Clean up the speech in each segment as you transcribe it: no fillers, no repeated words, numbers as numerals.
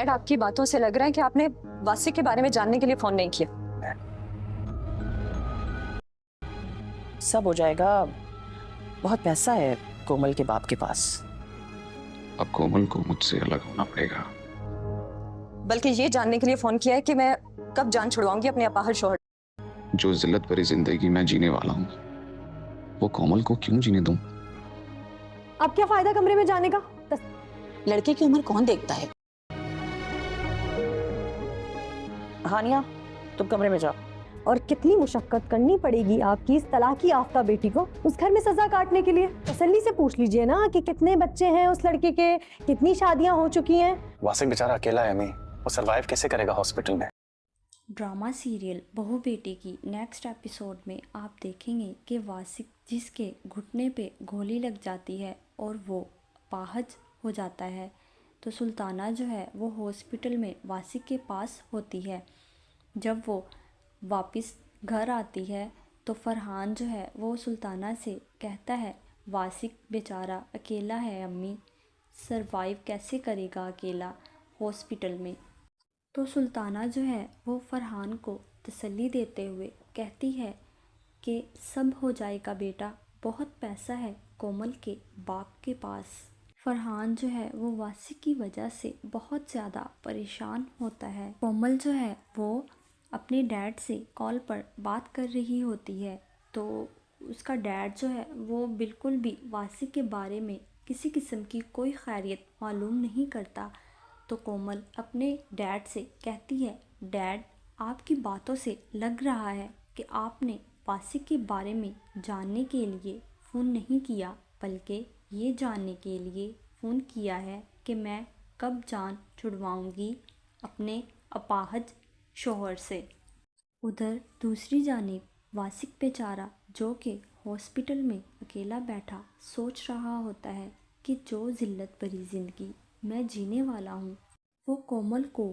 Dad, आपकी बातों से लग रहा है कि आपने वासिक के बारे में जानने के लिए फोन नहीं किया। सब हो जाएगा। बहुत पैसा है कोमल के बाप के पास। अब कोमल को मुझसे अलग होना पड़ेगा। बल्कि ये जानने के लिए फोन किया है कि मैं कब जान छुड़वाऊंगी अपने अपाहज शौहर। जो जिल्लत भरी जिंदगी मैं जीने वाला हूँ, वो कोमल को क्यों जीने दूं? अब क्या फायदा कमरे में जाने का? लड़के की उम्र कौन देखता है? हानिया, तुम कमरे में जाओ। और कितनी मुशक्कत करनी पड़ेगी आपकी इस तलाकी याफ्ता बेटी को उस घर में सजा काटने के लिए? तसल्ली से पूछ लीजिए ना कि कितने बच्चे हैं उस लड़के के, कितनी शादियां हो चुकी हैं। वासिक बेचारा अकेला है अम्मी, वो सरवाइव कैसे करेगा हॉस्पिटल में? ड्रामा सीरियल बहू बेटी की नेक्स्ट एपिसोड में आप देखेंगे कि वासिक जिसके घुटने पे गोली लग जाती है और वो अपाहज हो जाता है, तो सुल्ताना जो है वो हॉस्पिटल में वासिक के पास होती है। जब वो वापस घर आती है तो फरहान जो है वो सुल्ताना से कहता है वासिक बेचारा अकेला है अम्मी, सरवाइव कैसे करेगा अकेला हॉस्पिटल में। तो सुल्ताना जो है वो फरहान को तसल्ली देते हुए कहती है कि सब हो जाएगा बेटा, बहुत पैसा है कोमल के बाप के पास। फरहान जो है वो वासिक की वजह से बहुत ज़्यादा परेशान होता है। कोमल जो है वो अपने डैड से कॉल पर बात कर रही होती है, तो उसका डैड जो है वो बिल्कुल भी वासिक के बारे में किसी किस्म की कोई खैरियत मालूम नहीं करता। तो कोमल अपने डैड से कहती है, डैड आपकी बातों से लग रहा है कि आपने वासिक के बारे में जानने के लिए फ़ोन नहीं किया, बल्कि ये जानने के लिए फ़ोन किया है कि मैं कब जान छुड़वाऊंगी अपने अपाहज शौहर से। उधर दूसरी जानिब वासिक बेचारा जो कि हॉस्पिटल में अकेला बैठा सोच रहा होता है कि जो जिल्लत भरी ज़िंदगी मैं जीने वाला हूँ वो कोमल को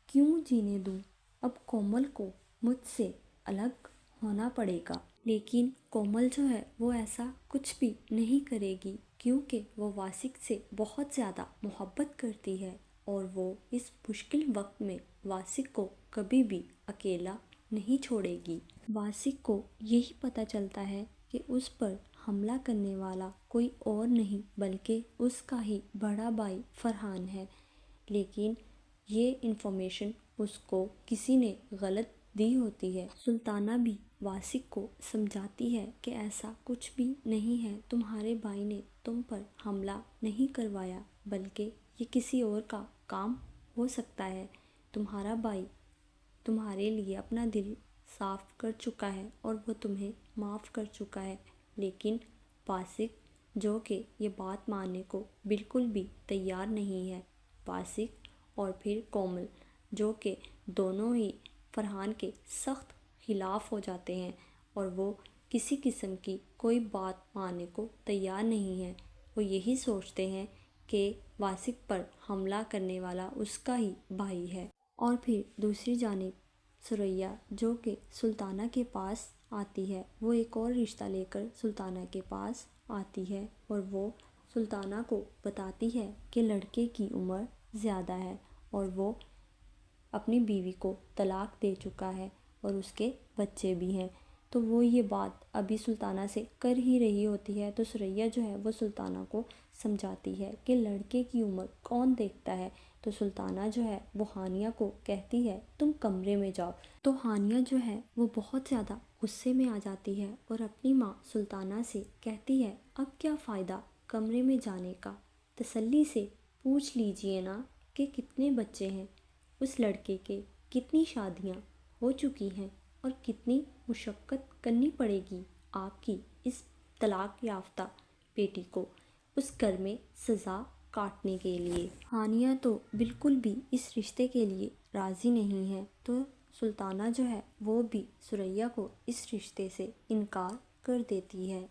क्यों जीने दूँ। अब कोमल को मुझसे अलग होना पड़ेगा। लेकिन कोमल जो है वो ऐसा कुछ भी नहीं करेगी, क्योंकि वो वासिक से बहुत ज़्यादा मोहब्बत करती है और वो इस मुश्किल वक्त में वासिक को कभी भी अकेला नहीं छोड़ेगी। वासिक को यही पता चलता है कि उस पर हमला करने वाला कोई और नहीं बल्कि उसका ही बड़ा भाई फरहान है, लेकिन ये इन्फॉर्मेशन उसको किसी ने गलत दी होती है। सुल्ताना भी वासिक को समझाती है कि ऐसा कुछ भी नहीं है, तुम्हारे भाई ने तुम पर हमला नहीं करवाया, बल्कि ये किसी और का काम हो सकता है। तुम्हारा भाई तुम्हारे लिए अपना दिल साफ़ कर चुका है और वो तुम्हें माफ़ कर चुका है। लेकिन वासिक जो कि ये बात मानने को बिल्कुल भी तैयार नहीं है। वासिक और फिर कोमल जो कि दोनों ही फरहान के सख्त ख़िलाफ़ हो जाते हैं और वो किसी किस्म की कोई बात मानने को तैयार नहीं है। वो यही सोचते हैं कि वासिक पर हमला करने वाला उसका ही भाई है। और फिर दूसरी जानिब सुरैया जो कि सुल्ताना के पास आती है, वो एक और रिश्ता लेकर सुल्ताना के पास आती है और वो सुल्ताना को बताती है कि लड़के की उम्र ज़्यादा है और वो अपनी बीवी को तलाक दे चुका है और उसके बच्चे भी हैं। तो वो ये बात अभी सुल्ताना से कर ही रही होती है, तो सुरैया जो है वो सुल्ताना को समझाती है कि लड़के की उम्र कौन देखता है। तो सुल्ताना जो है वो हानिया को कहती है तुम कमरे में जाओ। तो हानिया जो है वो बहुत ज़्यादा गुस्से में आ जाती है और अपनी माँ सुल्ताना से कहती है अब क्या फ़ायदा कमरे में जाने का, तसल्ली से पूछ लीजिए ना कि कितने बच्चे हैं उस लड़के के, कितनी शादियाँ हो चुकी हैं और कितनी मुशक्क़त करनी पड़ेगी आपकी इस तलाक याफ्ता बेटी को उस घर में सज़ा काटने के लिए। हानिया तो बिल्कुल भी इस रिश्ते के लिए राज़ी नहीं है, तो सुल्ताना जो है वो भी सुरैया को इस रिश्ते से इनकार कर देती है